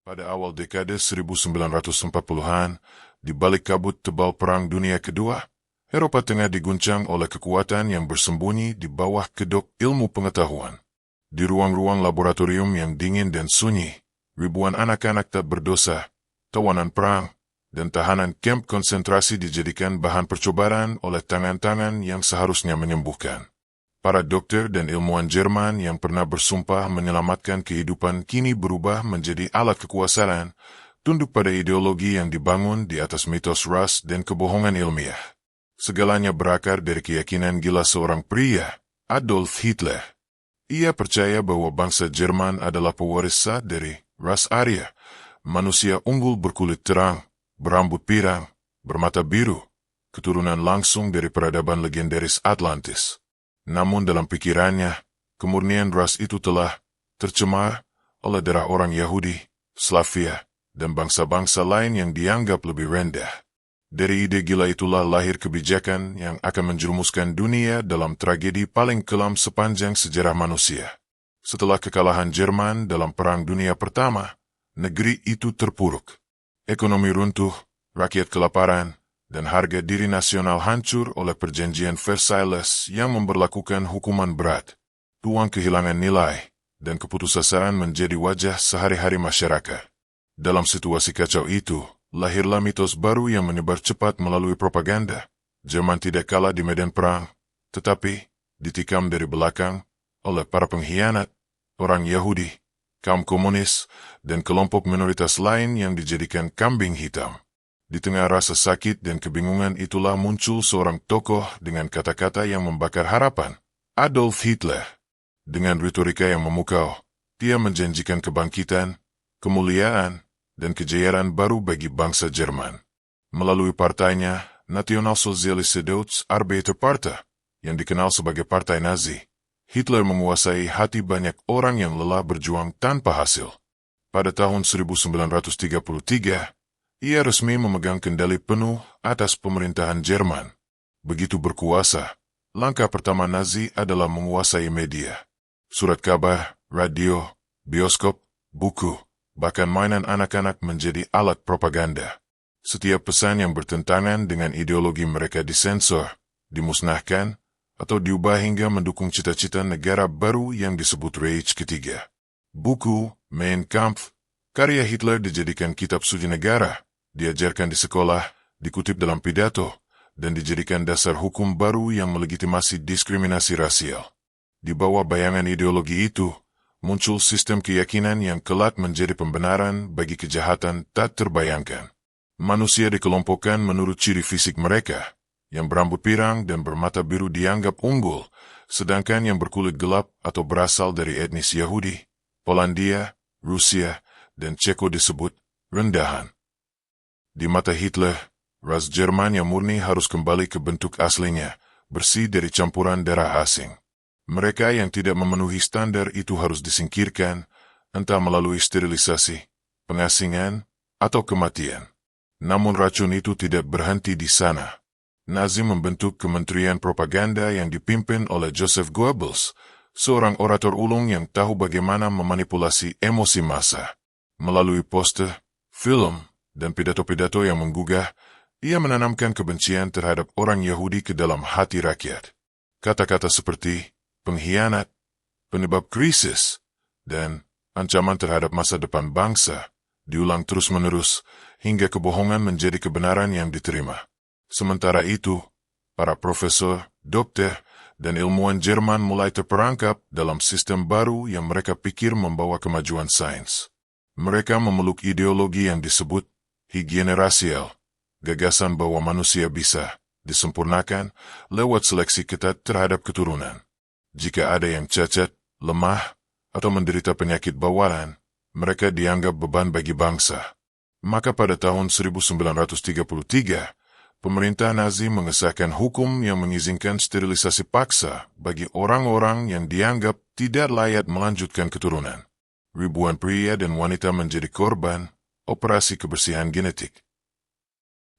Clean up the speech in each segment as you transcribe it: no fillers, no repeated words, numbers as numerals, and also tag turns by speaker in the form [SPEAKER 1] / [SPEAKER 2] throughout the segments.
[SPEAKER 1] Pada awal dekade 1940-an, di balik kabut tebal Perang Dunia Kedua, Eropa tengah diguncang oleh kekuatan yang bersembunyi di bawah kedok ilmu pengetahuan. Di ruang-ruang laboratorium yang dingin dan sunyi, ribuan anak-anak tak berdosa, tawanan perang, dan tahanan kamp konsentrasi dijadikan bahan percobaan oleh tangan-tangan yang seharusnya menyembuhkan. Para dokter dan ilmuwan Jerman yang pernah bersumpah menyelamatkan kehidupan kini berubah menjadi alat kekuasaan, tunduk pada ideologi yang dibangun di atas mitos ras dan kebohongan ilmiah. Segalanya berakar dari keyakinan gila seorang pria, Adolf Hitler. Ia percaya bahwa bangsa Jerman adalah pewaris sah dari ras Arya, manusia unggul berkulit terang, berambut pirang, bermata biru, keturunan langsung dari peradaban legendaris Atlantis. Namun dalam pikirannya, kemurnian ras itu telah tercemar oleh darah orang Yahudi, Slavia, dan bangsa-bangsa lain yang dianggap lebih rendah. Dari ide gila itulah lahir kebijakan yang akan menjerumuskan dunia dalam tragedi paling kelam sepanjang sejarah manusia. Setelah kekalahan Jerman dalam Perang Dunia Pertama, negeri itu terpuruk. Ekonomi runtuh, rakyat kelaparan, dan harga diri nasional hancur oleh perjanjian Versailles yang memberlakukan hukuman berat. Uang kehilangan nilai, dan keputusasaan menjadi wajah sehari-hari masyarakat. Dalam situasi kacau itu, lahirlah mitos baru yang menyebar cepat melalui propaganda. Jerman tidak kalah di medan perang, tetapi ditikam dari belakang oleh para pengkhianat, orang Yahudi, kaum komunis, dan kelompok minoritas lain yang dijadikan kambing hitam. Di tengah rasa sakit dan kebingungan itulah muncul seorang tokoh dengan kata-kata yang membakar harapan, Adolf Hitler. Dengan retorika yang memukau, dia menjanjikan kebangkitan, kemuliaan, dan kejayaan baru bagi bangsa Jerman. Melalui partainya, Nationalsozialistische Deutsche Arbeiterpartei, yang dikenal sebagai Partai Nazi, Hitler menguasai hati banyak orang yang lelah berjuang tanpa hasil. Pada tahun 1933, ia resmi memegang kendali penuh atas pemerintahan Jerman. Begitu berkuasa, langkah pertama Nazi adalah menguasai media. Surat kabar, radio, bioskop, buku, bahkan mainan anak-anak menjadi alat propaganda. Setiap pesan yang bertentangan dengan ideologi mereka disensor, dimusnahkan, atau diubah hingga mendukung cita-cita negara baru yang disebut Reich Ketiga. Buku, Mein Kampf, karya Hitler dijadikan kitab suci negara, diajarkan di sekolah, dikutip dalam pidato, dan dijadikan dasar hukum baru yang melegitimasi diskriminasi rasial. Di bawah bayangan ideologi itu, muncul sistem keyakinan yang kelak menjadi pembenaran bagi kejahatan tak terbayangkan. Manusia dikelompokkan menurut ciri fisik mereka, yang berambut pirang dan bermata biru dianggap unggul, sedangkan yang berkulit gelap atau berasal dari etnis Yahudi, Polandia, Rusia, dan Ceko disebut rendahan. Di mata Hitler, ras Jerman yang murni harus kembali ke bentuk aslinya, bersih dari campuran darah asing. Mereka yang tidak memenuhi standar itu harus disingkirkan, entah melalui sterilisasi, pengasingan, atau kematian. Namun racun itu tidak berhenti di sana. Nazi membentuk kementerian propaganda yang dipimpin oleh Joseph Goebbels, seorang orator ulung yang tahu bagaimana memanipulasi emosi massa. Melalui poster, film, dan pidato-pidato yang menggugah, ia menanamkan kebencian terhadap orang Yahudi ke dalam hati rakyat. Kata-kata seperti pengkhianat, penyebab krisis, dan ancaman terhadap masa depan bangsa diulang terus-menerus hingga kebohongan menjadi kebenaran yang diterima. Sementara itu, para profesor, dokter, dan ilmuwan Jerman mulai terperangkap dalam sistem baru yang mereka pikir membawa kemajuan sains. Mereka memeluk ideologi yang disebut higiene rasial, gagasan bahwa manusia bisa disempurnakan lewat seleksi ketat terhadap keturunan. Jika ada yang cacat, lemah, atau menderita penyakit bawaan, mereka dianggap beban bagi bangsa. Maka pada tahun 1933, pemerintah Nazi mengesahkan hukum yang mengizinkan sterilisasi paksa bagi orang-orang yang dianggap tidak layak melanjutkan keturunan. Ribuan pria dan wanita menjadi korban operasi kebersihan genetik.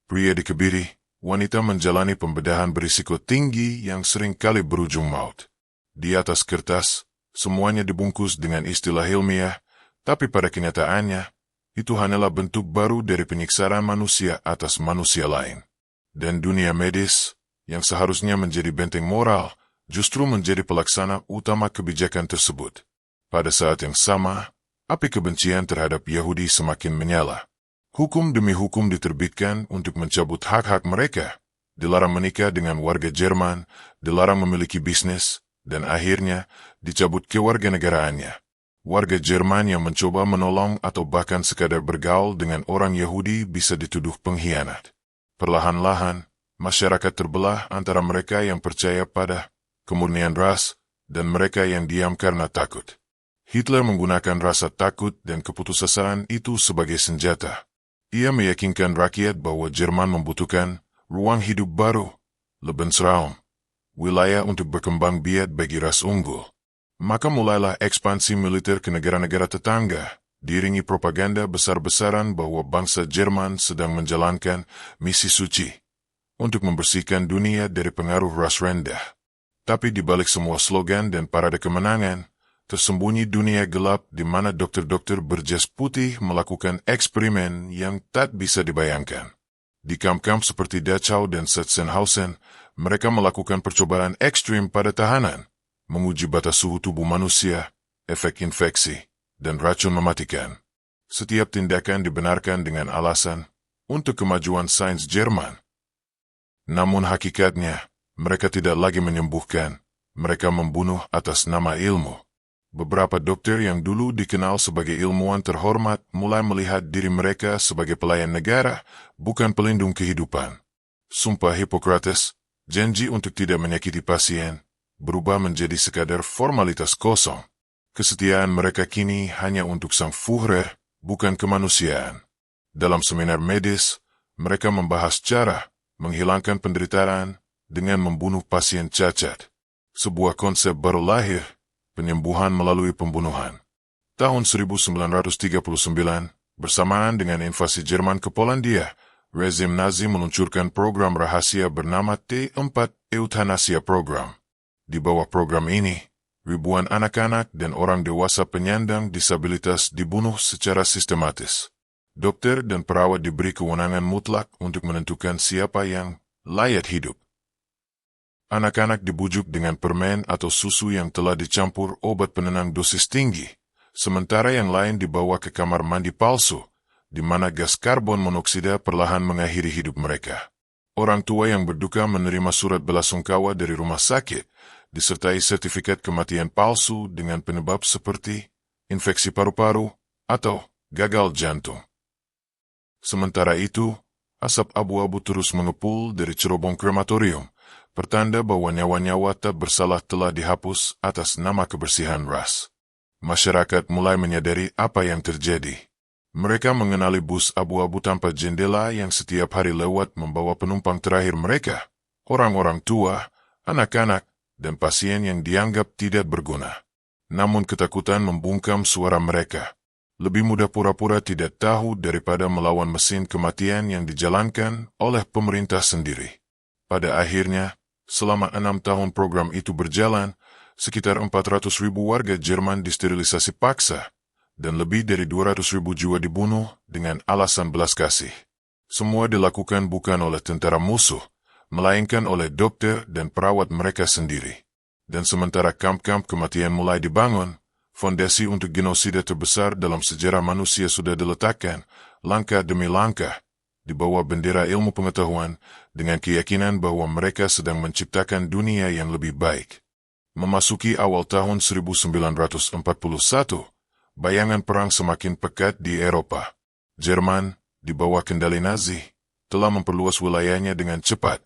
[SPEAKER 1] Pria dikebiri, wanita menjalani pembedahan berisiko tinggi yang sering kali berujung maut. Di atas kertas, semuanya dibungkus dengan istilah ilmiah, tapi pada kenyataannya, Itu hanyalah bentuk baru dari penyiksaan manusia atas manusia lain. Dan dunia medis, yang seharusnya menjadi benteng moral, justru menjadi pelaksana utama kebijakan tersebut. Pada saat yang sama, api kebencian terhadap Yahudi semakin menyala. Hukum demi hukum diterbitkan untuk mencabut hak-hak mereka, dilarang menikah dengan warga Jerman, dilarang memiliki bisnis, dan akhirnya dicabut kewarganegaraannya. Warga Jerman yang mencoba menolong atau bahkan sekadar bergaul dengan orang Yahudi bisa dituduh pengkhianat. Perlahan-lahan, masyarakat terbelah antara mereka yang percaya pada kemurnian ras dan mereka yang diam karena takut. Hitler menggunakan rasa takut dan keputusasaan itu sebagai senjata. Ia meyakinkan rakyat bahwa Jerman membutuhkan ruang hidup baru, Lebensraum, wilayah untuk berkembang biak bagi ras unggul. Maka mulailah ekspansi militer ke negara-negara tetangga, diiringi propaganda besar-besaran bahwa bangsa Jerman sedang menjalankan misi suci untuk membersihkan dunia dari pengaruh ras rendah. Tapi di balik semua slogan dan parade kemenangan, tersembunyi dunia gelap di mana dokter-dokter berjas putih melakukan eksperimen yang tak bisa dibayangkan. Di kamp-kamp seperti Dachau dan Sachsenhausen, mereka melakukan percobaan ekstrim pada tahanan, menguji batas suhu tubuh manusia, efek infeksi, dan racun mematikan. Setiap tindakan dibenarkan dengan alasan untuk kemajuan sains Jerman. Namun hakikatnya, mereka tidak lagi menyembuhkan, mereka membunuh atas nama ilmu. Beberapa dokter yang dulu dikenal sebagai ilmuwan terhormat mulai melihat diri mereka sebagai pelayan negara, bukan pelindung kehidupan. Sumpah Hippokrates, janji untuk tidak menyakiti pasien, berubah menjadi sekadar formalitas kosong. Kesetiaan mereka kini hanya untuk sang Führer, bukan kemanusiaan. Dalam seminar medis, mereka membahas cara menghilangkan penderitaan dengan membunuh pasien cacat. Sebuah konsep baru lahir, penyembuhan melalui pembunuhan. Tahun 1939, bersamaan dengan invasi Jerman ke Polandia, rezim Nazi meluncurkan program rahasia bernama T4 Euthanasia Program. Di bawah program ini, ribuan anak-anak dan orang dewasa penyandang disabilitas dibunuh secara sistematis. Dokter dan perawat diberi kewenangan mutlak untuk menentukan siapa yang layak hidup. Anak-anak dibujuk dengan permen atau susu yang telah dicampur obat penenang dosis tinggi, sementara yang lain dibawa ke kamar mandi palsu, di mana gas karbon monoksida perlahan mengakhiri hidup mereka. Orang tua yang berduka menerima surat belasungkawa dari rumah sakit, disertai sertifikat kematian palsu dengan penyebab seperti infeksi paru-paru atau gagal jantung. Sementara itu, asap abu-abu terus mengepul dari cerobong krematorium, pertanda bahwa nyawa-nyawa tak bersalah telah dihapus atas nama kebersihan ras. Masyarakat mulai menyadari apa yang terjadi. Mereka mengenali bus abu-abu tanpa jendela yang setiap hari lewat membawa penumpang terakhir mereka, orang-orang tua, anak-anak, dan pasien yang dianggap tidak berguna. Namun ketakutan membungkam suara mereka. Lebih mudah pura-pura tidak tahu daripada melawan mesin kematian yang dijalankan oleh pemerintah sendiri. Pada akhirnya, selama 6 tahun program itu berjalan, sekitar 400.000 warga Jerman disterilisasi paksa, dan lebih dari 200.000 jiwa dibunuh dengan alasan belas kasih. Semua dilakukan bukan oleh tentara musuh, melainkan oleh dokter dan perawat mereka sendiri. Dan sementara kamp-kamp kematian mulai dibangun, fondasi untuk genosida terbesar dalam sejarah manusia sudah diletakkan, langkah demi langkah, di bawah bendera ilmu pengetahuan, dengan keyakinan bahwa mereka sedang menciptakan dunia yang lebih baik. Memasuki awal tahun 1941, bayangan perang semakin pekat di Eropa. Jerman, di bawah kendali Nazi, telah memperluas wilayahnya dengan cepat,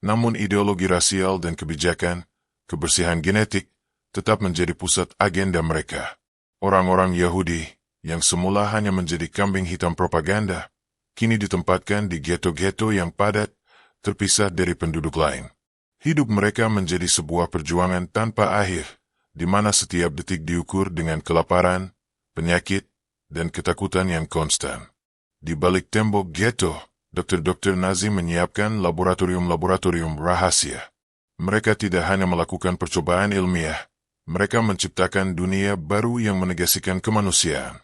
[SPEAKER 1] namun ideologi rasial dan kebijakan, kebersihan genetik, tetap menjadi pusat agenda mereka. Orang-orang Yahudi, yang semula hanya menjadi kambing hitam propaganda, kini ditempatkan di ghetto-ghetto yang padat, terpisah dari penduduk lain. Hidup mereka menjadi sebuah perjuangan tanpa akhir, di mana setiap detik diukur dengan kelaparan, penyakit, dan ketakutan yang konstan. Di balik tembok ghetto, dokter-dokter Nazi menyiapkan laboratorium-laboratorium rahasia. Mereka tidak hanya melakukan percobaan ilmiah, mereka menciptakan dunia baru yang menegasikan kemanusiaan.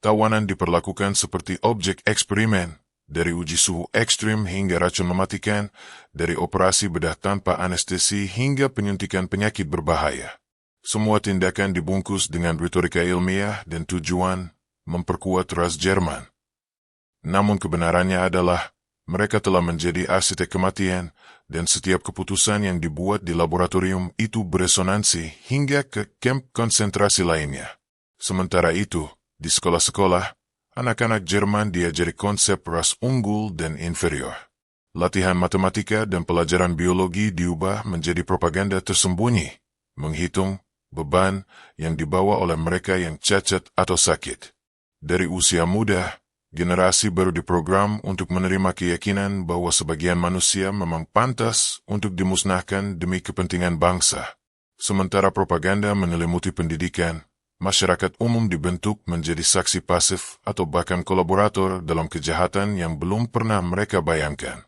[SPEAKER 1] Tawanan diperlakukan seperti objek eksperimen, dari uji suhu ekstrim hingga racun mematikan, dari operasi bedah tanpa anestesi hingga penyuntikan penyakit berbahaya. Semua tindakan dibungkus dengan retorika ilmiah dan tujuan memperkuat ras Jerman. Namun kebenarannya adalah, mereka telah menjadi arsitek kematian, dan setiap keputusan yang dibuat di laboratorium itu beresonansi hingga ke kamp konsentrasi lainnya. Sementara itu, di sekolah-sekolah, anak-anak Jerman diajari konsep ras unggul dan inferior. Latihan matematika dan pelajaran biologi diubah menjadi propaganda tersembunyi, menghitung beban yang dibawa oleh mereka yang cacat atau sakit. Dari usia muda, generasi baru diprogram untuk menerima keyakinan bahwa sebagian manusia memang pantas untuk dimusnahkan demi kepentingan bangsa. Sementara propaganda menyelimuti pendidikan, masyarakat umum dibentuk menjadi saksi pasif atau bahkan kolaborator dalam kejahatan yang belum pernah mereka bayangkan.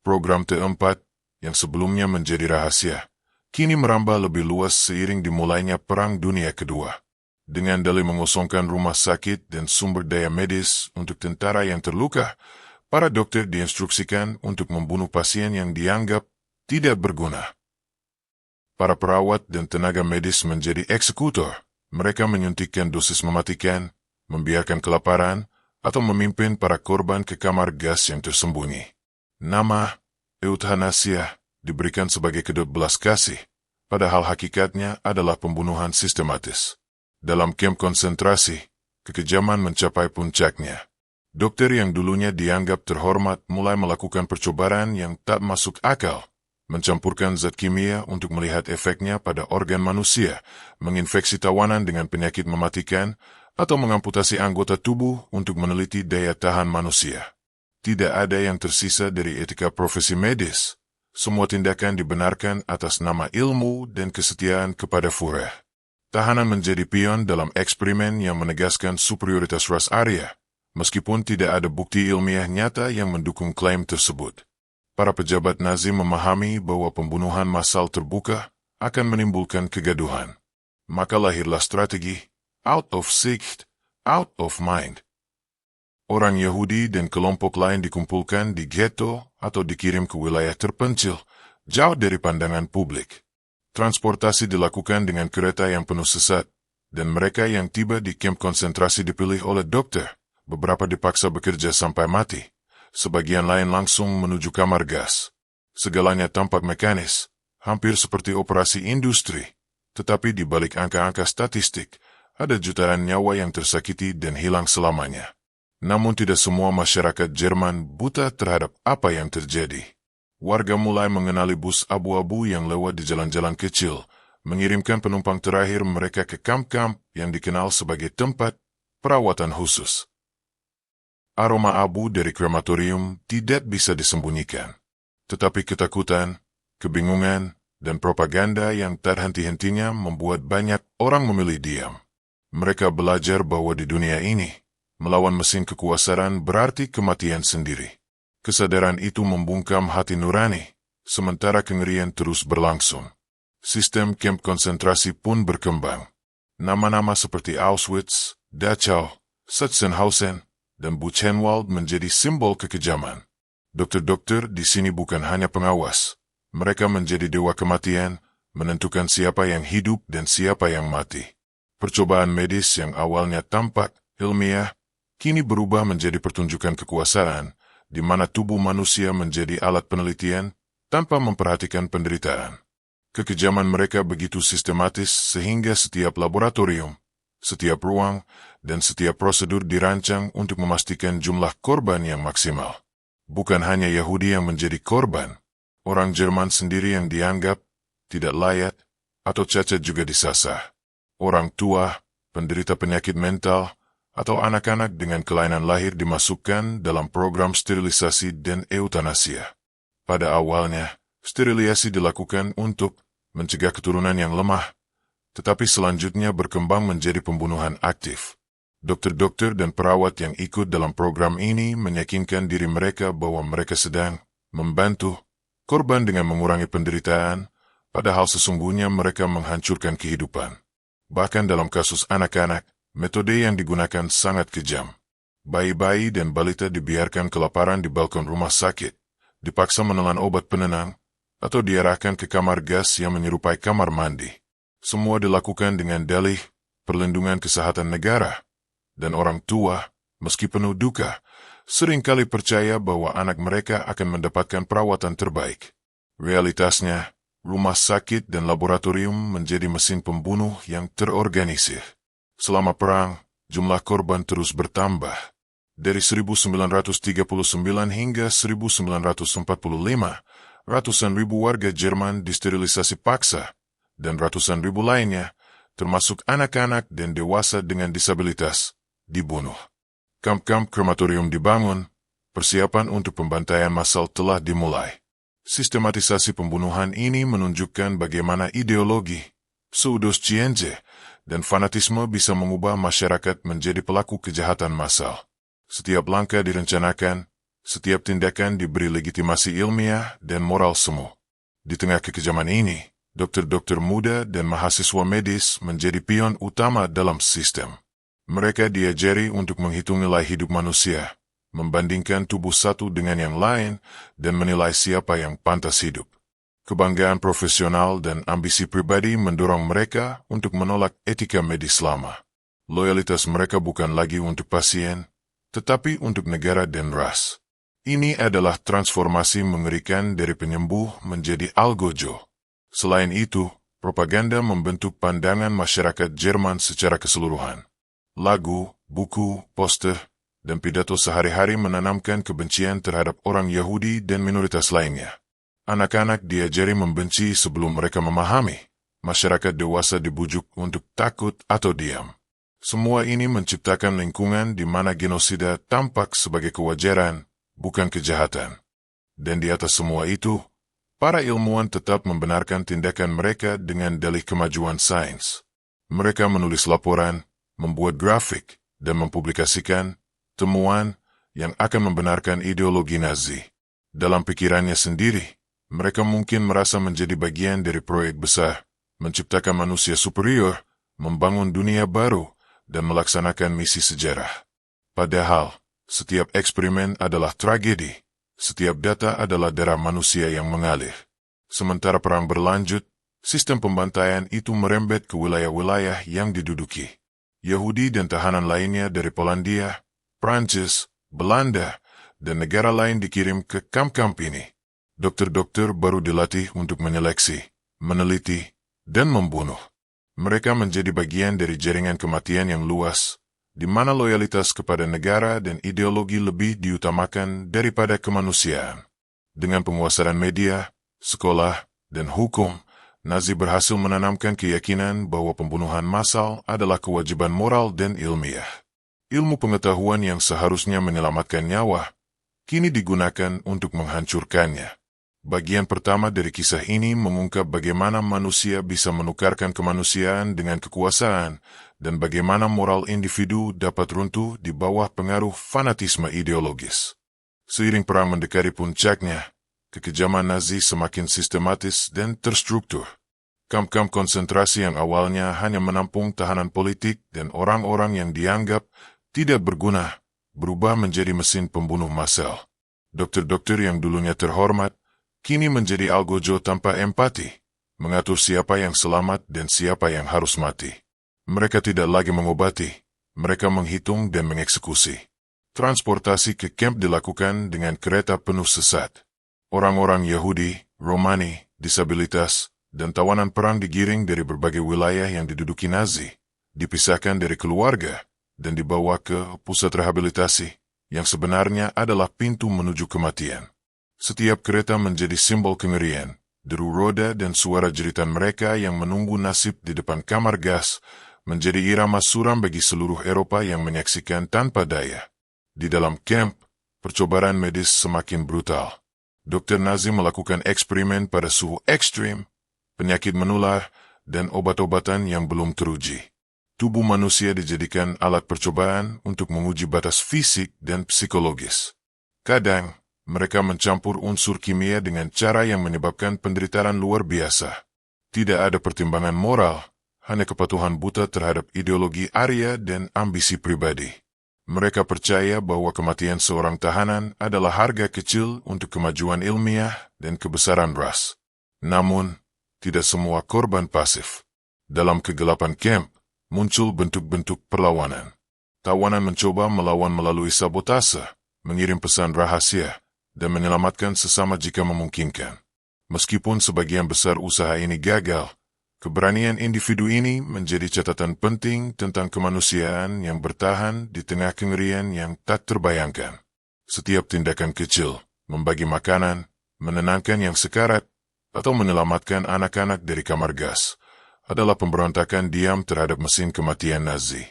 [SPEAKER 1] Program T4, yang sebelumnya menjadi rahasia, kini merambah lebih luas seiring dimulainya Perang Dunia Kedua. Dengan dalih mengosongkan rumah sakit dan sumber daya medis untuk tentara yang terluka, para dokter diinstruksikan untuk membunuh pasien yang dianggap tidak berguna. Para perawat dan tenaga medis menjadi eksekutor. Mereka menyuntikkan dosis mematikan, membiarkan kelaparan, atau memimpin para korban ke kamar gas yang tersembunyi. Nama eutanasia diberikan sebagai kedok belas kasih, padahal hakikatnya adalah pembunuhan sistematis. Dalam kamp konsentrasi, kekejaman mencapai puncaknya. Dokter yang dulunya dianggap terhormat mulai melakukan percobaan yang tak masuk akal, mencampurkan zat kimia untuk melihat efeknya pada organ manusia, menginfeksi tawanan dengan penyakit mematikan, atau mengamputasi anggota tubuh untuk meneliti daya tahan manusia. Tidak ada yang tersisa dari etika profesi medis. Semua tindakan dibenarkan atas nama ilmu dan kesetiaan kepada Führer. Tahanan menjadi pion dalam eksperimen yang menegaskan superioritas ras Arya, meskipun tidak ada bukti ilmiah nyata yang mendukung klaim tersebut. Para pejabat Nazi memahami bahwa pembunuhan massal terbuka akan menimbulkan kegaduhan. Maka lahirlah strategi out of sight, out of mind. Orang Yahudi dan kelompok lain dikumpulkan di ghetto atau dikirim ke wilayah terpencil, jauh dari pandangan publik. Transportasi dilakukan dengan kereta yang penuh sesat, dan mereka yang tiba di kamp konsentrasi dipilih oleh dokter, beberapa dipaksa bekerja sampai mati. Sebagian lain langsung menuju kamar gas. Segalanya tampak mekanis, hampir seperti operasi industri. Tetapi di balik angka-angka statistik, ada jutaan nyawa yang tersakiti dan hilang selamanya. Namun tidak semua masyarakat Jerman buta terhadap apa yang terjadi. Warga mulai mengenali bus abu-abu yang lewat di jalan-jalan kecil, mengirimkan penumpang terakhir mereka ke kamp-kamp yang dikenal sebagai tempat perawatan khusus. Aroma abu dari krematorium tidak bisa disembunyikan. Tetapi ketakutan, kebingungan, dan propaganda yang tak henti-hentinya membuat banyak orang memilih diam. Mereka belajar bahwa di dunia ini, melawan mesin kekuasaan berarti kematian sendiri. Kesadaran itu membungkam hati nurani, sementara kengerian terus berlangsung. Sistem kamp konsentrasi pun berkembang. Nama-nama seperti Auschwitz, Dachau, Sachsenhausen, dan Buchenwald menjadi simbol kekejaman. Dokter-dokter di sini bukan hanya pengawas. Mereka menjadi dewa kematian, menentukan siapa yang hidup dan siapa yang mati. Percobaan medis yang awalnya tampak ilmiah, kini berubah menjadi pertunjukan kekuasaan, di mana tubuh manusia menjadi alat penelitian tanpa memperhatikan penderitaan. Kekejaman mereka begitu sistematis sehingga setiap laboratorium, setiap ruang, dan setiap prosedur dirancang untuk memastikan jumlah korban yang maksimal. Bukan hanya Yahudi yang menjadi korban, orang Jerman sendiri yang dianggap tidak layak atau cacat juga disasar. Orang tua, penderita penyakit mental, atau anak-anak dengan kelainan lahir dimasukkan dalam program sterilisasi dan eutanasia. Pada awalnya, sterilisasi dilakukan untuk mencegah keturunan yang lemah, tetapi selanjutnya berkembang menjadi pembunuhan aktif. Dokter-dokter dan perawat yang ikut dalam program ini meyakinkan diri mereka bahwa mereka sedang membantu korban dengan mengurangi penderitaan, padahal sesungguhnya mereka menghancurkan kehidupan. Bahkan dalam kasus anak-anak, Metode yang digunakan sangat kejam. Bayi-bayi dan balita dibiarkan kelaparan di balkon rumah sakit, dipaksa menelan obat penenang, atau diarahkan ke kamar gas yang menyerupai kamar mandi. Semua dilakukan dengan dalih perlindungan kesehatan negara, dan orang tua, meski penuh duka, seringkali percaya bahwa anak mereka akan mendapatkan perawatan terbaik. Realitasnya, rumah sakit dan laboratorium menjadi mesin pembunuh yang terorganisir. Selama perang, jumlah korban terus bertambah. Dari 1939 hingga 1945, ratusan ribu warga Jerman disterilisasi paksa, dan ratusan ribu lainnya, termasuk anak-anak dan dewasa dengan disabilitas, dibunuh. Kamp-kamp krematorium dibangun, persiapan untuk pembantaian massal telah dimulai. Sistematisasi pembunuhan ini menunjukkan bagaimana ideologi, pseudoscience, dan fanatisme bisa mengubah masyarakat menjadi pelaku kejahatan massal. Setiap langkah direncanakan, setiap tindakan diberi legitimasi ilmiah dan moral semu. Di tengah kekejaman ini, dokter-dokter muda dan mahasiswa medis menjadi pion utama dalam sistem. Mereka diajari untuk menghitung nilai hidup manusia, membandingkan tubuh satu dengan yang lain, dan menilai siapa yang pantas hidup. Kebanggaan profesional dan ambisi pribadi mendorong mereka untuk menolak etika medis lama. Loyalitas mereka bukan lagi untuk pasien, tetapi untuk negara dan ras. Ini adalah transformasi mengerikan dari penyembuh menjadi algojo. Selain itu, propaganda membentuk pandangan masyarakat Jerman secara keseluruhan. Lagu, buku, poster, dan pidato sehari-hari menanamkan kebencian terhadap orang Yahudi dan minoritas lainnya. Anak-anak diajari membenci sebelum mereka memahami. Masyarakat dewasa dibujuk untuk takut atau diam. Semua ini menciptakan lingkungan di mana genosida tampak sebagai kewajaran, bukan kejahatan. Dan di atas semua itu, para ilmuwan tetap membenarkan tindakan mereka dengan dalih kemajuan sains. Mereka menulis laporan, membuat grafik, dan mempublikasikan temuan yang akan membenarkan ideologi Nazi. Dalam pikirannya sendiri, mereka mungkin merasa menjadi bagian dari proyek besar, menciptakan manusia superior, membangun dunia baru, dan melaksanakan misi sejarah. Padahal, setiap eksperimen adalah tragedi, setiap data adalah darah manusia yang mengalir. Sementara perang berlanjut, sistem pembantaian itu merembet ke wilayah-wilayah yang diduduki. Yahudi dan tahanan lainnya dari Polandia, Prancis, Belanda, dan negara lain dikirim ke kamp-kamp ini. Dokter-dokter baru dilatih untuk menyeleksi, meneliti, dan membunuh. Mereka menjadi bagian dari jaringan kematian yang luas, di mana loyalitas kepada negara dan ideologi lebih diutamakan daripada kemanusiaan. Dengan penguasaan media, sekolah, dan hukum, Nazi berhasil menanamkan keyakinan bahwa pembunuhan massal adalah kewajiban moral dan ilmiah. Ilmu pengetahuan yang seharusnya menyelamatkan nyawa, kini digunakan untuk menghancurkannya. Bagian pertama dari kisah ini mengungkap bagaimana manusia bisa menukarkan kemanusiaan dengan kekuasaan, dan bagaimana moral individu dapat runtuh di bawah pengaruh fanatisme ideologis. Seiring perang mendekati puncaknya, kekejaman Nazi semakin sistematis dan terstruktur. Kamp-kamp konsentrasi yang awalnya hanya menampung tahanan politik dan orang-orang yang dianggap tidak berguna, berubah menjadi mesin pembunuh massal. Dokter-dokter yang dulunya terhormat, kini menjadi algojo tanpa empati, mengatur siapa yang selamat dan siapa yang harus mati. Mereka tidak lagi mengobati, mereka menghitung dan mengeksekusi. Transportasi ke kamp dilakukan dengan kereta penuh sesat. Orang-orang Yahudi, Romani, disabilitas, dan tawanan perang digiring dari berbagai wilayah yang diduduki Nazi, dipisahkan dari keluarga, dan dibawa ke pusat rehabilitasi, yang sebenarnya adalah pintu menuju kematian. Setiap kereta menjadi simbol kengerian, deru roda dan suara jeritan mereka yang menunggu nasib di depan kamar gas, menjadi irama suram bagi seluruh Eropa yang menyaksikan tanpa daya. Di dalam kamp, percobaan medis semakin brutal. Dokter Nazi melakukan eksperimen pada suhu ekstrim, penyakit menular, dan obat-obatan yang belum teruji. Tubuh manusia dijadikan alat percobaan untuk menguji batas fisik dan psikologis. Kadang, mereka mencampur unsur kimia dengan cara yang menyebabkan penderitaan luar biasa. Tidak ada pertimbangan moral, hanya kepatuhan buta terhadap ideologi Arya dan ambisi pribadi. Mereka percaya bahwa kematian seorang tahanan adalah harga kecil untuk kemajuan ilmiah dan kebesaran ras. Namun, tidak semua korban pasif. Dalam kegelapan camp, muncul bentuk-bentuk perlawanan. Tawanan mencoba melawan melalui sabotase, mengirim pesan rahasia, dan menyelamatkan sesama jika memungkinkan. Meskipun sebagian besar usaha ini gagal, keberanian individu ini menjadi catatan penting tentang kemanusiaan yang bertahan di tengah kengerian yang tak terbayangkan. Setiap tindakan kecil, membagi makanan, menenangkan yang sekarat, atau menyelamatkan anak-anak dari kamar gas, adalah pemberontakan diam terhadap mesin kematian Nazi.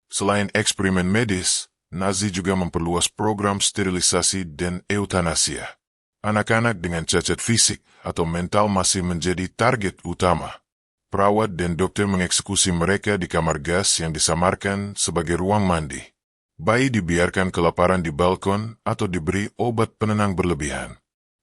[SPEAKER 1] Selain eksperimen medis, Nazi juga memperluas program sterilisasi dan eutanasia. Anak-anak dengan cacat fisik atau mental masih menjadi target utama. Perawat dan dokter mengeksekusi mereka di kamar gas yang disamarkan sebagai ruang mandi. Bayi dibiarkan kelaparan di balkon atau diberi obat penenang berlebihan.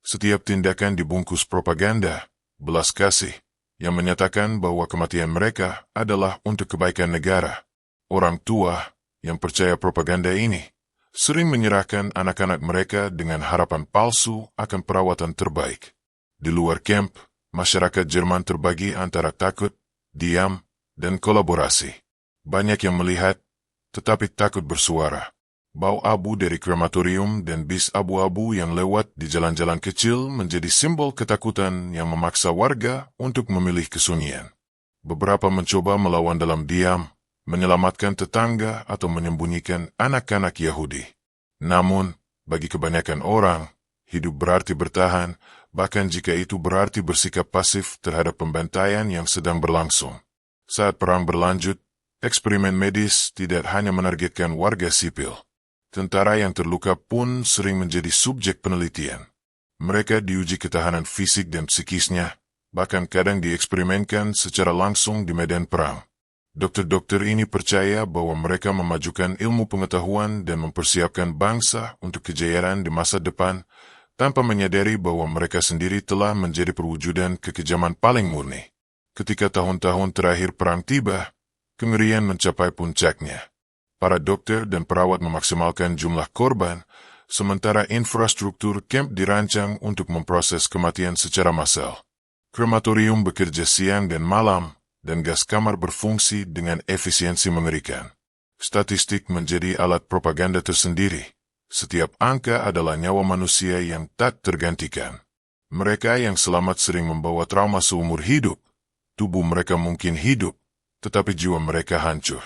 [SPEAKER 1] Setiap tindakan dibungkus propaganda, belas kasih, yang menyatakan bahwa kematian mereka adalah untuk kebaikan negara. Orang tua yang percaya propaganda ini sering menyerahkan anak-anak mereka dengan harapan palsu akan perawatan terbaik. Di luar camp, masyarakat Jerman terbagi antara takut, diam, dan kolaborasi. Banyak yang melihat, tetapi takut bersuara. Bau abu dari krematorium dan bis abu-abu yang lewat di jalan-jalan kecil menjadi simbol ketakutan yang memaksa warga untuk memilih kesunyian. Beberapa mencoba melawan dalam diam, menyelamatkan tetangga atau menyembunyikan anak-anak Yahudi. Namun, bagi kebanyakan orang, hidup berarti bertahan, bahkan jika itu berarti bersikap pasif terhadap pembantaian yang sedang berlangsung. Saat perang berlanjut, eksperimen medis tidak hanya menargetkan warga sipil. Tentara yang terluka pun sering menjadi subjek penelitian. Mereka diuji ketahanan fisik dan psikisnya, bahkan kadang dieksperimenkan secara langsung di medan perang. Dokter-dokter ini percaya bahwa mereka memajukan ilmu pengetahuan dan mempersiapkan bangsa untuk kejayaan di masa depan, tanpa menyadari bahwa mereka sendiri telah menjadi perwujudan kekejaman paling murni. Ketika tahun-tahun terakhir perang tiba, kengerian mencapai puncaknya. Para dokter dan perawat memaksimalkan jumlah korban, sementara infrastruktur camp dirancang untuk memproses kematian secara massal. Krematorium bekerja siang dan malam, dan gas kamar berfungsi dengan efisiensi mengerikan. Statistik menjadi alat propaganda tersendiri. Setiap angka adalah nyawa manusia yang tak tergantikan. Mereka yang selamat sering membawa trauma seumur hidup. Tubuh mereka mungkin hidup, tetapi jiwa mereka hancur.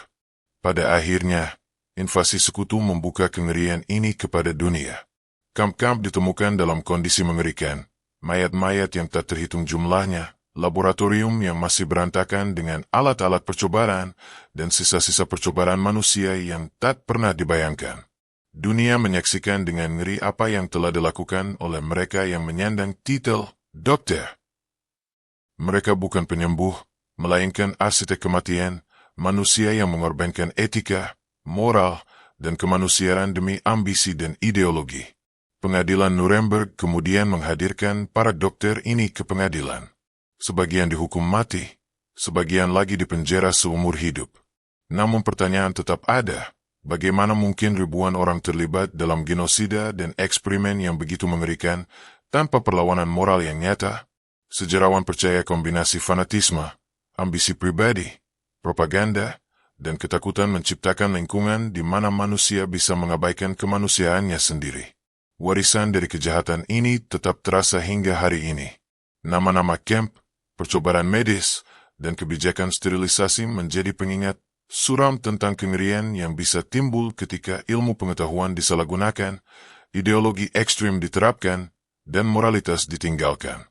[SPEAKER 1] Pada akhirnya, invasi sekutu membuka kengerian ini kepada dunia. Kamp-kamp ditemukan dalam kondisi mengerikan, mayat-mayat yang tak terhitung jumlahnya, laboratorium yang masih berantakan dengan alat-alat percobaan, dan sisa-sisa percobaan manusia yang tak pernah dibayangkan. Dunia menyaksikan dengan ngeri apa yang telah dilakukan oleh mereka yang menyandang titel dokter. Mereka bukan penyembuh, melainkan arsitek kematian, manusia yang mengorbankan etika, moral, dan kemanusiaan demi ambisi dan ideologi. Pengadilan Nuremberg kemudian menghadirkan para dokter ini ke pengadilan. Sebagian dihukum mati, sebagian lagi dipenjara seumur hidup. Namun pertanyaan tetap ada, bagaimana mungkin ribuan orang terlibat dalam genosida dan eksperimen yang begitu mengerikan tanpa perlawanan moral yang nyata? Sejarawan percaya kombinasi fanatisme, ambisi pribadi, propaganda, dan ketakutan menciptakan lingkungan di mana manusia bisa mengabaikan kemanusiaannya sendiri. Warisan dari kejahatan ini tetap terasa hingga hari ini. Nama-nama camp, percobaan medis, dan kebijakan sterilisasi menjadi pengingat suram tentang kengerian yang bisa timbul ketika ilmu pengetahuan disalahgunakan, ideologi ekstrim diterapkan, dan moralitas ditinggalkan.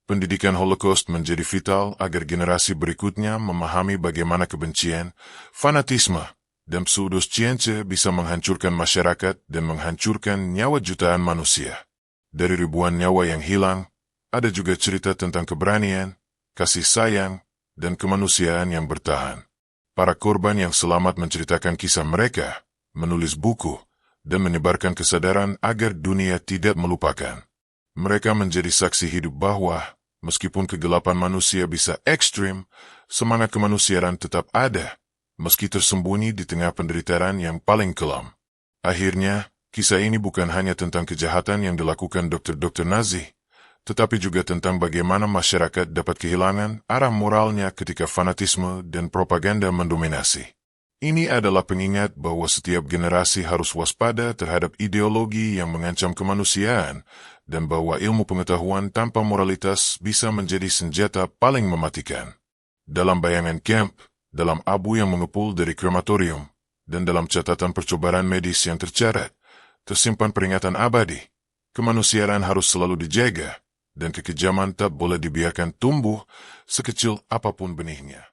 [SPEAKER 1] Pendidikan Holocaust menjadi vital agar generasi berikutnya memahami bagaimana kebencian, fanatisme, dan pseudoscience bisa menghancurkan masyarakat dan menghancurkan nyawa jutaan manusia. Dari ribuan nyawa yang hilang, ada juga cerita tentang keberanian, kasih sayang, dan kemanusiaan yang bertahan. Para korban yang selamat menceritakan kisah mereka, menulis buku, dan menyebarkan kesadaran agar dunia tidak melupakan. Mereka menjadi saksi hidup bahwa, Meskipun kegelapan manusia bisa ekstrim, semangat kemanusiaan tetap ada, meski tersembunyi di tengah penderitaan yang paling kelam. Akhirnya, kisah ini bukan hanya tentang kejahatan yang dilakukan dokter-dokter Nazi, tetapi juga tentang bagaimana masyarakat dapat kehilangan arah moralnya ketika fanatisme dan propaganda mendominasi. Ini adalah pengingat bahwa setiap generasi harus waspada terhadap ideologi yang mengancam kemanusiaan dan bahwa ilmu pengetahuan tanpa moralitas bisa menjadi senjata paling mematikan. Dalam bayangan Kemp, dalam abu yang mengepul dari krematorium, dan dalam catatan percobaan medis yang tercatat, tersimpan peringatan abadi. Kemanusiaan harus selalu dijaga, dan kekejaman tak boleh dibiarkan tumbuh sekecil apapun benihnya.